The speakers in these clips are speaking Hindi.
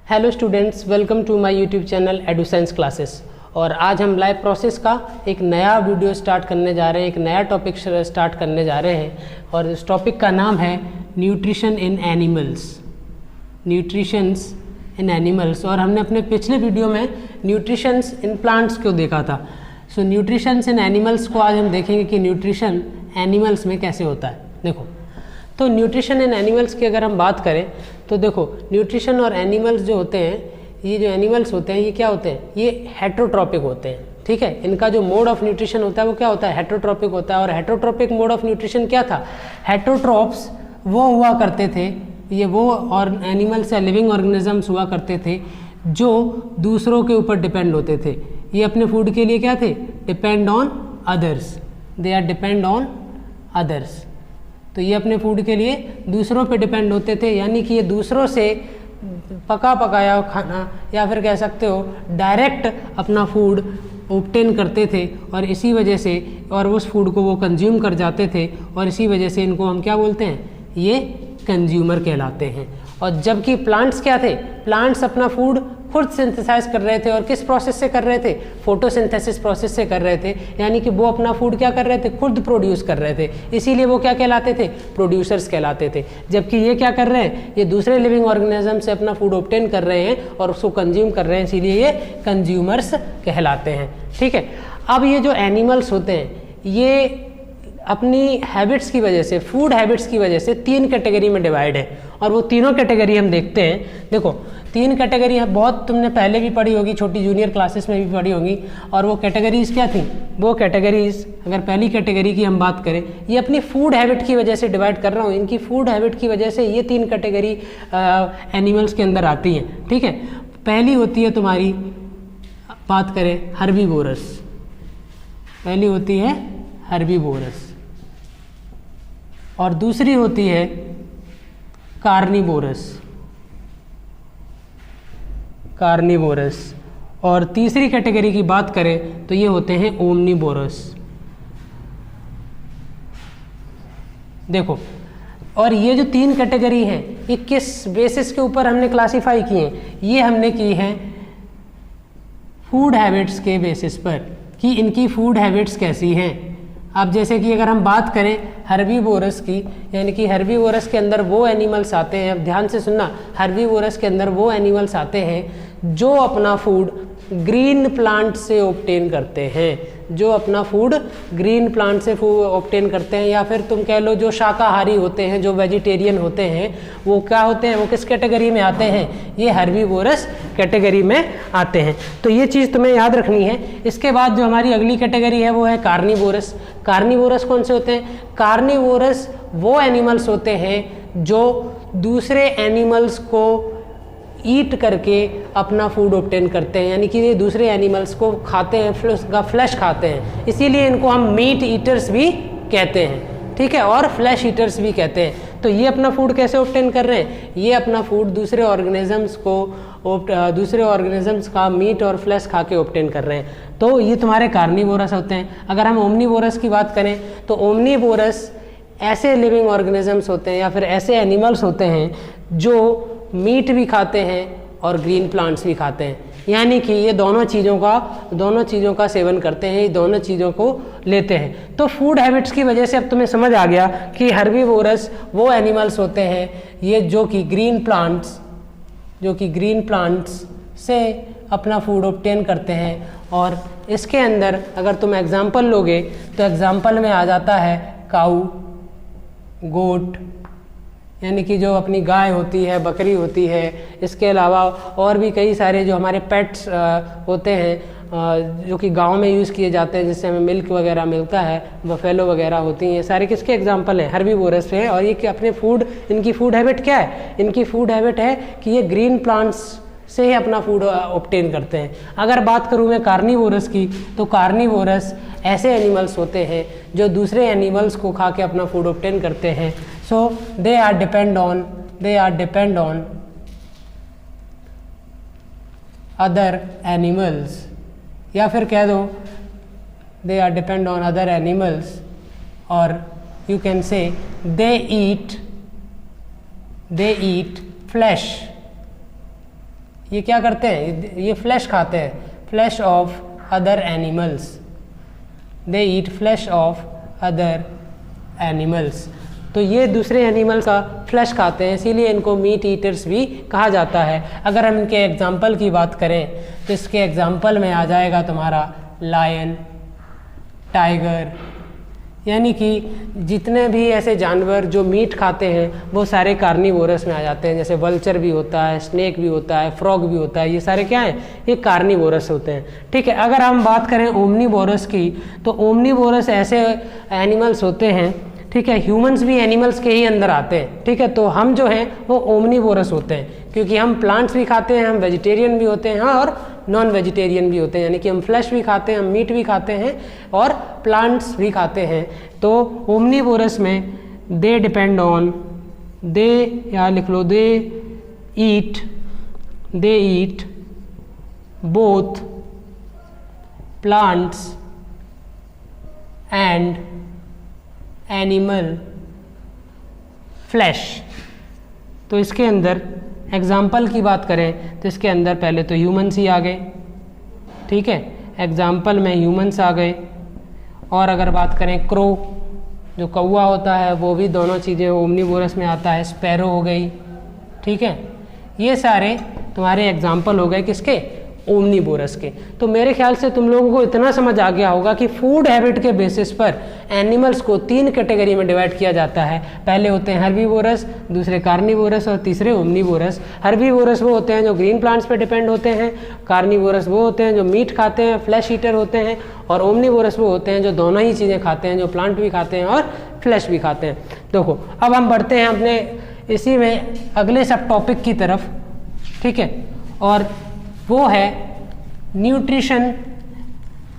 Hello students, welcome to my YouTube channel Edusense classes. और आज हम लाइव प्रोसेस का एक नया वीडियो स्टार्ट करने जा रहे हैं, एक नया टॉपिक स्टार्ट करने जा रहे हैं। और इस टॉपिक का नाम है nutrition in animals. Nutritions in animals. और हमने अपने पिछले वीडियो में न्यूट्रिशंस इन प्लांट्स को देखा था। सो न्यूट्रिशंस इन एनिमल्स को आज हम देखेंगे कि न्यूट्रिशन एनिमल्स में कैसे होता है। देखो, तो न्यूट्रिशन इन एनिमल्स की अगर हम बात करें तो देखो, न्यूट्रिशन और एनिमल्स जो होते हैं, ये जो एनिमल्स होते हैं ये क्या होते हैं, ये हेटेरोट्रॉपिक होते हैं। ठीक है, इनका जो मोड ऑफ न्यूट्रिशन होता है वो क्या होता है, हेटेरोट्रॉपिक होता है। और हेटेरोट्रॉपिक मोड ऑफ न्यूट्रिशन क्या था, हेटेरोट्रॉप्स वो हुआ करते थे, ये वो और एनिमल्स या लिविंग ऑर्गेनिजम्स हुआ करते थे जो दूसरों के ऊपर डिपेंड होते थे। ये अपने फूड के लिए क्या थे, depend on others, they are depend on others. तो ये अपने फूड के लिए दूसरों पे डिपेंड होते थे, यानी कि ये दूसरों से पका पकाया खाना या फिर कह सकते हो डायरेक्ट अपना फूड ऑब्टेन करते थे। और इसी वजह से और उस फूड को वो कंज्यूम कर जाते थे, और इसी वजह से इनको हम क्या बोलते हैं, ये कंज्यूमर कहलाते हैं। और जबकि प्लांट्स क्या थे, प्लांट्स अपना फूड खुद सिंथेसाइज कर रहे थे। और किस प्रोसेस से कर रहे थे, फोटोसिंथेसिस प्रोसेस से कर रहे थे। यानी कि वो अपना फूड क्या कर रहे थे, खुद प्रोड्यूस कर रहे थे। इसीलिए वो क्या कहलाते थे, प्रोड्यूसर्स कहलाते थे। जबकि ये क्या कर रहे हैं, ये दूसरे लिविंग ऑर्गेनिज्म से अपना फूड ऑब्टेन कर रहे हैं और उसको कंज्यूम कर रहे हैं, इसीलिए ये कंज्यूमर्स कहलाते हैं। ठीक है, अब ये जो एनिमल्स होते हैं ये अपनी हैबिट्स की वजह से, फूड हैबिट्स की वजह से 3 कैटेगरी में डिवाइड है। और वो तीनों कैटेगरी हम देखते हैं। देखो, 3 कैटेगरी है, बहुत तुमने पहले भी पढ़ी होगी, छोटी जूनियर क्लासेस में भी पढ़ी होगी। और वो कैटेगरीज क्या थी, वो कैटेगरीज, अगर पहली कैटेगरी की हम बात करें, ये अपनी फूड हैबिट की वजह से डिवाइड कर रहा हूँ। इनकी फूड हैबिट की वजह से ये 3 कैटेगरी एनिमल्स के अंदर आती हैं। ठीक है, पहली होती है तुम्हारी, बात करें हर्बीवोरस, पहली होती है हर्बीवोरस। और दूसरी होती है कार्निवोरस, कार्निवोरस। और तीसरी कैटेगरी की बात करें तो ये होते हैं ओमनीवोरस। देखो, और ये जो 3 कैटेगरी हैं ये किस बेसिस के ऊपर हमने क्लासिफाई किए हैं, ये हमने की हैं फूड हैबिट्स के बेसिस पर, कि इनकी फूड हैबिट्स कैसी हैं। अब जैसे कि अगर हम बात करें हर्बीवोरस की, यानी कि हर्बीवोरस के अंदर वो एनिमल्स आते हैं, अब ध्यान से सुनना, हर्बीवोरस के अंदर वो एनिमल्स आते हैं जो अपना फूड ग्रीन प्लांट से ऑब्टेन करते हैं, जो अपना फूड ग्रीन प्लांट से ऑब्टेन करते हैं। या फिर तुम कह लो जो शाकाहारी होते हैं, जो वेजिटेरियन होते हैं, वो क्या होते हैं, वो किस कैटेगरी में आते हैं, ये हर्बीवोरस कैटेगरी में आते हैं। तो ये चीज़ तुम्हें याद रखनी है। इसके बाद जो हमारी अगली कैटेगरी है वो है कार्निवोरस। कार्निवोरस कौन से होते हैं, कार्निवोरस वो एनिमल्स होते हैं जो दूसरे एनिमल्स को ईट करके अपना फूड ऑब्टेन करते हैं, यानी कि ये दूसरे एनिमल्स को खाते हैं, उसका फ्लैश खाते हैं, इसीलिए इनको हम मीट ईटर्स भी कहते हैं। ठीक है, और फ्लैश ईटर्स भी कहते हैं। तो ये अपना फूड कैसे ऑब्टेन कर रहे हैं, ये अपना फूड दूसरे ऑर्गेनिजम्स को, दूसरे ऑर्गेनिजम्स का मीट और फ्लैश खा के ऑब्टेन कर रहे हैं। तो ये तुम्हारे कार्निवोरस होते हैं। अगर हम ओमनीवोरस की बात करें तो ओमनीवोरस ऐसे लिविंग ऑर्गेनिजम्स होते हैं या फिर ऐसे एनिमल्स होते हैं जो मीट भी खाते हैं और ग्रीन प्लांट्स भी खाते हैं, यानी कि ये दोनों चीज़ों का सेवन करते हैं, ये दोनों चीज़ों को लेते हैं। तो फूड हैबिट्स की वजह से अब तुम्हें समझ आ गया कि हर्बीवोरस वो एनिमल्स होते हैं ये जो कि ग्रीन प्लांट्स से अपना फूड ऑब्टेन करते हैं। और इसके अंदर अगर तुम एग्जाम्पल लोगे तो एग्जाम्पल में आ जाता है काऊ, गोट, यानी कि जो अपनी गाय होती है, बकरी होती है। इसके अलावा और भी कई सारे जो हमारे पेट्स होते हैं जो कि गांव में यूज़ किए जाते हैं, जिससे हमें मिल्क वगैरह मिलता है, बफेलो वगैरह होती हैं। ये सारे किसके एग्जांपल हैं, हर्बीवोरस पे। और ये कि अपने फूड, इनकी फूड हैबिट क्या है, इनकी फूड हैबिट है कि ये ग्रीन प्लांट्स से ही अपना फूड ऑब्टेन करते हैं। अगर बात करूँ मैं कार्निवोरस की, तो कार्निवोरस ऐसे एनिमल्स होते हैं जो दूसरे एनिमल्स को खा के अपना फूड ऑब्टेन करते हैं। So they are depend on other animals, या फिर कह दो they are depend on other animals, और you can say they eat flesh ये क्या करते हैं, ये फ्लैश खाते हैं, flash of other animals, they eat flash of other animals. तो ये दूसरे एनिमल का फ्लैश खाते हैं, इसीलिए इनको मीट ईटर्स भी कहा जाता है। अगर हम इनके एग्जाम्पल की बात करें तो इसके एग्जाम्पल में आ जाएगा तुम्हारा लायन, टाइगर, यानी कि जितने भी ऐसे जानवर जो मीट खाते हैं वो सारे कार्निवोरस में आ जाते हैं। जैसे वल्चर भी होता है, स्नेक भी होता है, फ्रॉग भी होता है, ये सारे क्या हैं, ये कार्निवोरस होते हैं। ठीक है, अगर हम बात करें ओमनीवोरस की, तो ओमनीवोरस ऐसे एनिमल्स होते हैं, ठीक है, ह्यूमंस भी एनिमल्स के ही अंदर आते हैं। ठीक है, तो हम जो हैं वो ओमनीवोरस होते हैं, क्योंकि हम प्लांट्स भी खाते हैं, हम वेजिटेरियन भी होते हैं और नॉन वेजिटेरियन भी होते हैं, यानी कि हम फ्लैश भी खाते हैं, हम मीट भी खाते हैं और प्लांट्स भी खाते हैं। तो ओमनीवोरस में दे डिपेंड ऑन, दे या लिख लो, they eat both plants and animal flesh. तो इसके अंदर एग्जाम्पल की बात करें तो इसके अंदर पहले तो ह्यूमंस ही आ गए। ठीक है, एग्जाम्पल में ह्यूमंस आ गए। और अगर बात करें क्रो, जो कौवा होता है, वो भी दोनों चीज़ें ओमनीवोरस में आता है। स्पैरो हो गई। ठीक है, ये सारे तुम्हारे एग्जाम्पल हो गए किसके, ओमनीवोरस के। तो मेरे ख्याल से तुम लोगों को इतना समझ आ गया होगा कि फूड हैबिट के बेसिस पर एनिमल्स को 3 कैटेगरी में डिवाइड किया जाता है। पहले होते हैं हर्बीवोरस, दूसरे कार्निवोरस और तीसरे ओमनीवोरस। हर्बीवोरस वो होते हैं जो ग्रीन प्लांट्स पे डिपेंड होते हैं, कार्निवोरस वो होते हैं जो मीट खाते हैं, फ्लैश ईटर होते हैं, और ओमनीवोरस वो होते हैं जो दोनों ही चीज़ें खाते हैं, जो प्लांट भी खाते हैं और फ्लैश भी खाते हैं। देखो, अब हम बढ़ते हैं अपने इसी में अगले सब टॉपिक की तरफ। ठीक है, और वो है न्यूट्रिशन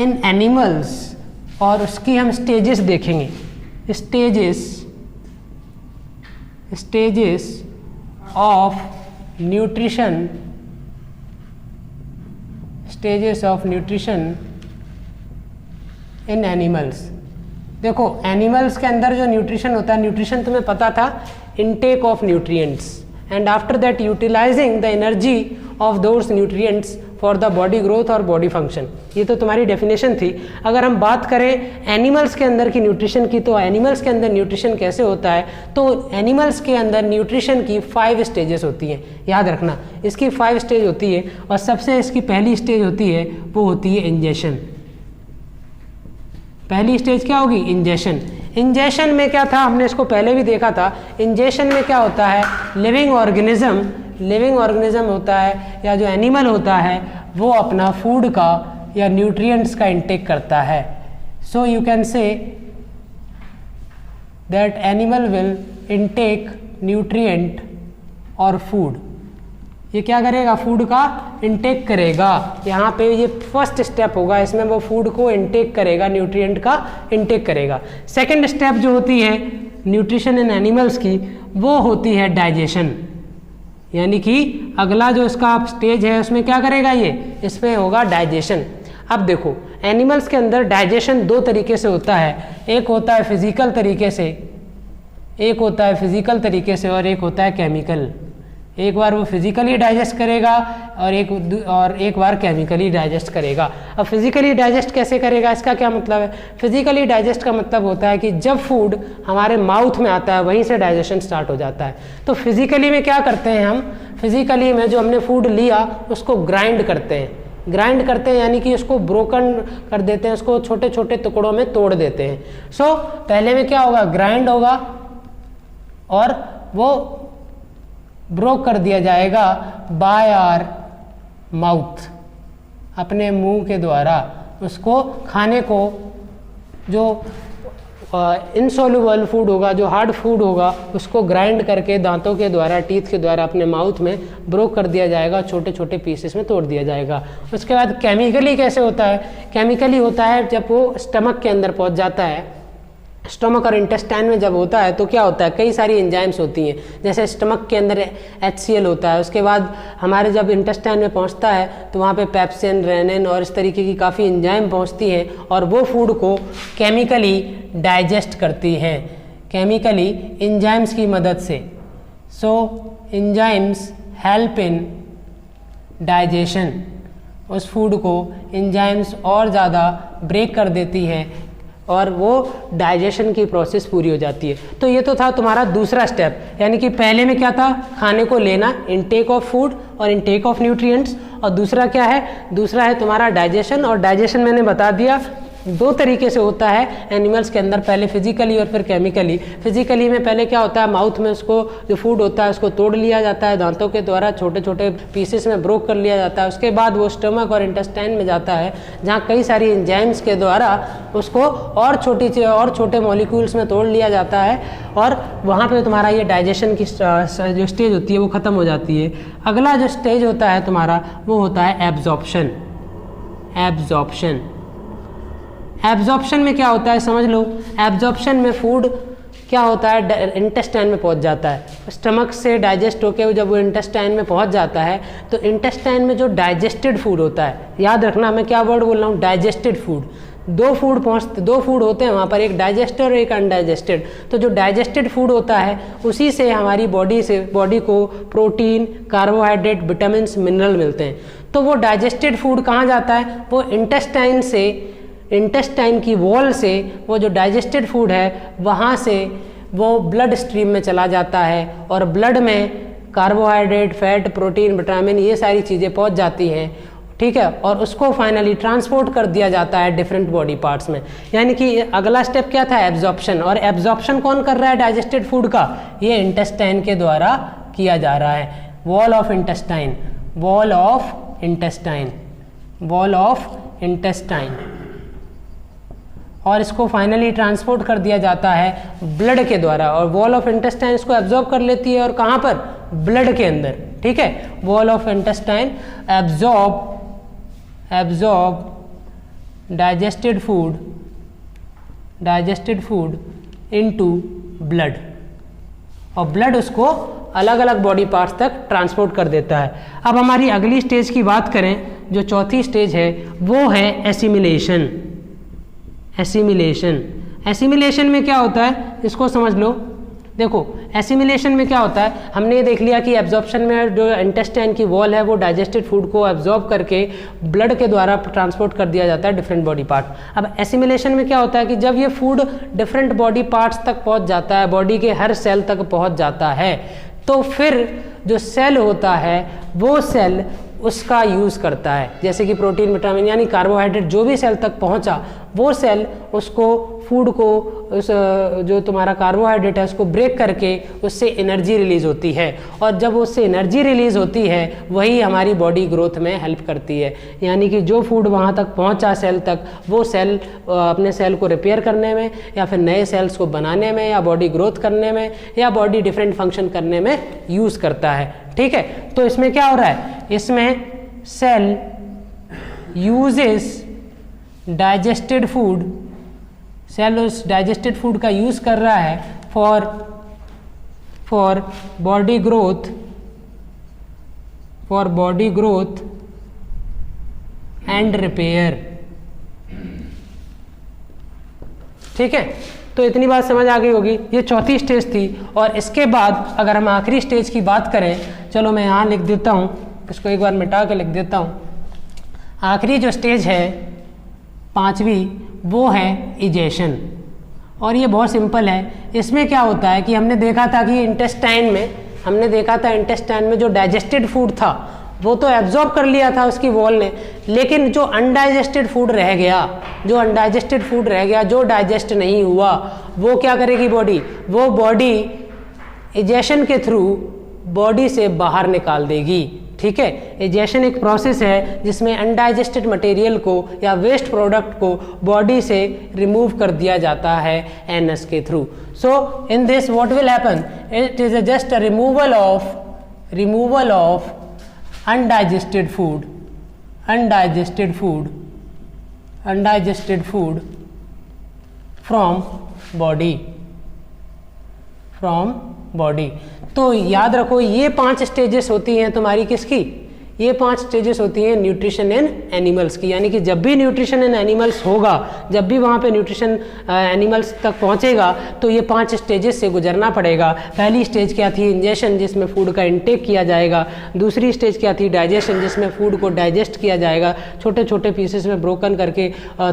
इन एनिमल्स, और उसकी हम स्टेजेस देखेंगे। Stages of nutrition, in animals. देखो, एनिमल्स के अंदर जो न्यूट्रिशन होता है, न्यूट्रिशन तुम्हें पता था, intake of nutrients and after that utilizing the energy of those nutrients for the body growth और बॉडी फंक्शन। ये तो तुम्हारी डेफिनेशन थी। अगर हम बात करें एनिमल्स के अंदर की न्यूट्रिशन की, तो एनिमल्स के अंदर न्यूट्रिशन कैसे होता है, तो एनिमल्स के अंदर न्यूट्रिशन की 5 स्टेजेस होती हैं। याद रखना, इसकी 5 स्टेज होती है, और सबसे इसकी पहली स्टेज होती है वो होती है इंजेशन। पहली स्टेज क्या होगी, इंजेशन। इंजेशन में क्या था, हमने इसको पहले भी देखा था। इंजेशन में क्या होता है, लिविंग ऑर्गेनिज्म होता है, या जो एनिमल होता है वो अपना फूड का या न्यूट्रिएंट्स का इंटेक करता है। So you can say that animal will intake nutrient और फूड। ये क्या करेगा, फूड का इंटेक करेगा। यहाँ पे ये फर्स्ट स्टेप होगा, इसमें वो फूड को इंटेक करेगा, न्यूट्रिएंट का इंटेक करेगा। सेकंड स्टेप जो होती है न्यूट्रिशन इन एनिमल्स की, वो होती है डाइजेशन। यानी कि अगला जो इसका स्टेज है उसमें क्या करेगा, ये इसमें होगा डाइजेशन। अब देखो, एनिमल्स के अंदर डाइजेशन 2 तरीके से होता है। एक होता है फिजिकल तरीके से, और एक होता है केमिकल। एक बार वो फिजिकली डाइजेस्ट करेगा और एक बार केमिकली डाइजेस्ट करेगा। अब फिजिकली डाइजेस्ट कैसे करेगा, इसका क्या मतलब है, फिजिकली डाइजेस्ट का मतलब होता है कि जब फूड हमारे माउथ में आता है वहीं से डाइजेशन स्टार्ट हो जाता है। तो फिजिकली में क्या करते हैं हम, फिजिकली में जो हमने फूड लिया उसको ग्राइंड करते हैं, यानी कि उसको ब्रोकन कर देते हैं, उसको छोटे छोटे टुकड़ों में तोड़ देते हैं। सो पहले में क्या होगा, ग्राइंड होगा और वो ब्रोक कर दिया जाएगा बाय आवर माउथ, अपने मुंह के द्वारा। उसको खाने को जो इनसॉल्युबल फूड होगा, जो हार्ड फूड होगा, उसको ग्राइंड करके दांतों के द्वारा, टीथ के द्वारा अपने माउथ में ब्रोक कर दिया जाएगा, छोटे छोटे पीसेस में तोड़ दिया जाएगा। उसके बाद केमिकली कैसे होता है, केमिकली होता है जब वो स्टमक के अंदर पहुंच जाता है। स्टमक और इंटेस्टाइन में जब होता है तो क्या होता है, कई सारी एंजाइम्स होती हैं। जैसे स्टमक के अंदर HCl होता है, उसके बाद हमारे जब इंटेस्टाइन में पहुंचता है तो वहाँ पे पेप्सिन, रेनिन और इस तरीके की काफ़ी एंजाइम पहुंचती हैं और वो फूड को केमिकली डाइजेस्ट करती हैं, केमिकली एंजाइम्स की मदद से। सो एंजाइम्स हेल्प इन डाइजेशन, उस फूड को एंजाइम्स और ज़्यादा ब्रेक कर देती है और वो डाइजेशन की प्रोसेस पूरी हो जाती है। तो ये तो था तुम्हारा दूसरा स्टेप, यानी कि पहले में क्या था, खाने को लेना, इनटेक ऑफ फूड और इनटेक ऑफ न्यूट्रिएंट्स, और दूसरा क्या है, दूसरा है तुम्हारा डाइजेशन। और डाइजेशन मैंने बता दिया दो तरीके से होता है एनिमल्स के अंदर, पहले फिजिकली और फिर केमिकली। फिजिकली में पहले क्या होता है, माउथ में उसको जो फूड होता है उसको तोड़ लिया जाता है, दांतों के द्वारा छोटे छोटे पीसेस में ब्रोक कर लिया जाता है। उसके बाद वो स्टमक और इंटेस्टाइन में जाता है, जहाँ कई सारी एंजाइम्स के द्वारा उसको और छोटे मॉलिक्यूल्स में तोड़ लिया जाता है, और वहाँ पे तुम्हारा ये डाइजेशन की जो स्टेज होती है वो ख़त्म हो जाती है। अगला जो स्टेज होता है तुम्हारा वो होता है एब्जॉर्प्शन। एब्जॉर्प्शन में क्या होता है समझ लो। एब्जॉर्प्शन में फूड क्या होता है, इंटेस्टाइन में पहुंच जाता है, स्टमक से डाइजेस्ट होकर जब वो इंटेस्टाइन में पहुंच जाता है तो इंटेस्टाइन में जो डाइजेस्टेड फूड होता है, याद रखना मैं क्या वर्ड बोल रहा हूँ, डाइजेस्टेड फूड। दो फूड होते हैं वहाँ पर, एक डाइजेस्टेड और एक अनडाइजेस्टेड। तो जो डाइजेस्टेड फूड होता है उसी से हमारी बॉडी को प्रोटीन, कार्बोहाइड्रेट, विटामिन्स, मिनरल मिलते हैं। तो वो डाइजेस्टेड फूड कहाँ जाता है, वो इंटेस्टाइन की वॉल से वो जो डाइजेस्टेड फूड है वहाँ से वो ब्लड स्ट्रीम में चला जाता है, और ब्लड में कार्बोहाइड्रेट, फैट, प्रोटीन, विटामिन ये सारी चीज़ें पहुँच जाती हैं, ठीक है, और उसको फाइनली ट्रांसपोर्ट कर दिया जाता है डिफरेंट बॉडी पार्ट्स में। यानी कि अगला स्टेप क्या था, एब्जॉर्प्शन। और एब्जॉर्प्शन कौन कर रहा है डाइजेस्टेड फूड का, ये इंटेस्टाइन के द्वारा किया जा रहा है। वॉल ऑफ इंटेस्टाइन, और इसको फाइनली ट्रांसपोर्ट कर दिया जाता है ब्लड के द्वारा, और वॉल ऑफ इंटेस्टाइन इसको एब्जॉर्ब कर लेती है, और कहाँ पर, ब्लड के अंदर, ठीक है। Wall of intestine absorb digested food into blood, और ब्लड उसको अलग अलग बॉडी पार्ट्स तक ट्रांसपोर्ट कर देता है। अब हमारी अगली स्टेज की बात करें, जो चौथी स्टेज है वो है एसिमिलेशन। एसिमिलेशन में क्या होता है इसको समझ लो। देखो एसिमिलेशन में क्या होता है, हमने ये देख लिया कि एब्जॉर्प्शन में जो इंटेस्टाइन की वॉल है वो डाइजेस्टेड फूड को एब्जॉर्ब करके ब्लड के द्वारा ट्रांसपोर्ट कर दिया जाता है डिफरेंट बॉडी पार्ट। अब एसिमिलेशन में क्या होता है कि जब ये फूड डिफरेंट बॉडी पार्ट्स तक पहुंच जाता है, बॉडी के हर सेल तक पहुंच जाता है, तो फिर जो सेल होता है वो सेल उसका यूज़ करता है, जैसे कि प्रोटीन, विटामिन यानी कार्बोहाइड्रेट जो भी सेल तक पहुंचा वो सेल उसको फूड को उस जो तुम्हारा कार्बोहाइड्रेट है उसको ब्रेक करके उससे एनर्जी रिलीज़ होती है, और जब उससे एनर्जी रिलीज़ होती है वही हमारी बॉडी ग्रोथ में हेल्प करती है। यानी कि जो फूड वहाँ तक पहुँचा सेल तक, वो सेल अपने सेल को रिपेयर करने में या फिर नए सेल्स को बनाने में या बॉडी ग्रोथ करने में या बॉडी डिफरेंट फंक्शन करने में यूज़ करता है, ठीक है। तो इसमें क्या हो रहा है, इसमें cell uses digested food, cell उस डाइजेस्टेड फूड का यूज़ कर रहा है for body growth and repair, ठीक है। तो इतनी बात समझ आ गई होगी, ये चौथी स्टेज थी। और इसके बाद अगर हम आखिरी स्टेज की बात करें, चलो मैं यहाँ लिख देता हूँ, इसको एक बार मिटा के लिख देता हूँ। आखिरी जो स्टेज है पांचवी वो है इजेशन, और ये बहुत सिंपल है। इसमें क्या होता है कि हमने देखा था कि इंटेस्टाइन में जो डाइजेस्टेड फूड था वो तो एब्जॉर्ब कर लिया था उसकी वॉल ने, लेकिन जो अनडाइजेस्टेड फूड रह गया, जो डाइजेस्ट नहीं हुआ, वो क्या करेगी बॉडी, वो बॉडी इजेशन के थ्रू बॉडी से बाहर निकाल देगी, ठीक है। इजेशन एक प्रोसेस है जिसमें अनडाइजेस्टेड मटेरियल को या वेस्ट प्रोडक्ट को बॉडी से रिमूव कर दिया जाता है एनस के through. So in this what will happen, it is just a removal of undigested food from body. तो याद रखो ये 5 स्टेजेस होती हैं तुम्हारी किसकी, ये 5 स्टेजेस होती हैं न्यूट्रिशन इन एनिमल्स की, यानी कि जब भी न्यूट्रिशन इन एनिमल्स होगा, जब भी वहाँ पे न्यूट्रिशन एनिमल्स तक पहुँचेगा तो ये 5 स्टेजेस से गुजरना पड़ेगा। पहली स्टेज क्या थी? इंजेशन, जिसमें फूड का इंटेक किया जाएगा। दूसरी स्टेज क्या थी? डाइजेशन, जिसमें फूड को डाइजेस्ट किया जाएगा, छोटे छोटे पीसेस में ब्रोकन करके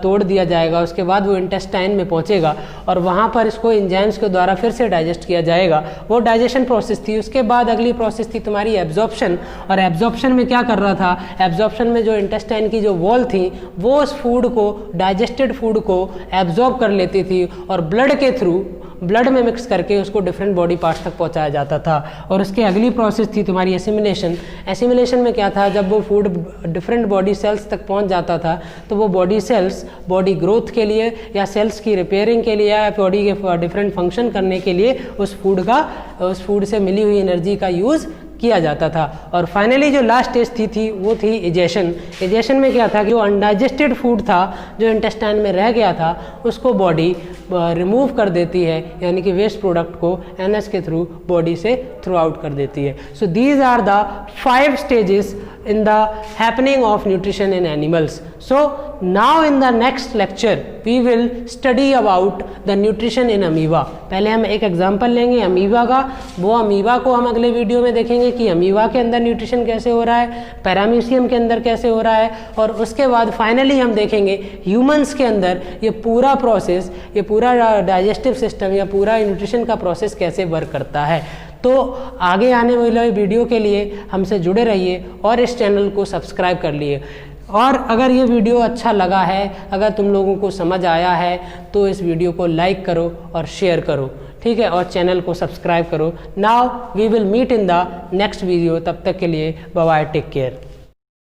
तोड़ दिया जाएगा। उसके बाद वो इंटेस्टाइन में पहुँचेगा और वहाँ पर इसको एंजाइम्स के द्वारा फिर से डाइजेस्ट किया जाएगा। वो डाइजेशन प्रोसेस थी। उसके बाद अगली प्रोसेस थी तुम्हारी एब्जॉर्प्शन, और एब्जॉर्प्शन में क्या कर रहा था? एब्जॉर्प्शन में जो इंटेस्टाइन की जो वॉल थी वो उस फूड को, डाइजेस्टेड फूड को एब्जॉर्ब कर लेती थी और ब्लड के थ्रू, ब्लड में मिक्स करके उसको डिफरेंट बॉडी पार्ट्स तक पहुंचाया जाता था। और उसकी अगली प्रोसेस थी तुम्हारी एसिमिलेशन। एसिमिलेशन में क्या था? जब वो फूड डिफरेंट बॉडी सेल्स तक पहुंच जाता था तो वो बॉडी सेल्स बॉडी ग्रोथ के लिए या सेल्स की रिपेयरिंग के लिए या बॉडी के डिफरेंट फंक्शन करने के लिए उस फूड से मिली हुई एनर्जी का यूज़ किया जाता था। और फाइनली जो लास्ट स्टेज थी वो थी इजेशन। इजेशन में क्या था कि जो अनडाइजेस्टेड फूड था, जो इंटेस्टाइन में रह गया था, उसको बॉडी रिमूव कर देती है, यानी कि वेस्ट प्रोडक्ट को एनएस के थ्रू बॉडी से थ्रू आउट कर देती है। So these are the 5 stages in the happening of nutrition in animals. So now in the next lecture we will study about the nutrition in amoeba. पहले हम एक एग्जांपल लेंगे अमीबा का, वो अमीबा को हम अगले वीडियो में देखेंगे कि अमीबा के अंदर न्यूट्रिशन कैसे हो रहा है, पैरामीशियम के अंदर कैसे हो रहा है, और उसके बाद फाइनली हम देखेंगे ह्यूमंस के अंदर ये पूरा प्रोसेस, ये पूरा डाइजेस्टिव सिस्टम या पूरा न्यूट्रिशन का प्रोसेस कैसे वर्क करता है। तो आगे आने वाले वीडियो के लिए हमसे जुड़े रहिए और इस चैनल को सब्सक्राइब कर लिए। और अगर ये वीडियो अच्छा लगा है, अगर तुम लोगों को समझ आया है, तो इस वीडियो को लाइक करो और शेयर करो, ठीक है, और चैनल को सब्सक्राइब करो। Now we will meet in the next video. तब तक के लिए बाय बाय, टेक केयर।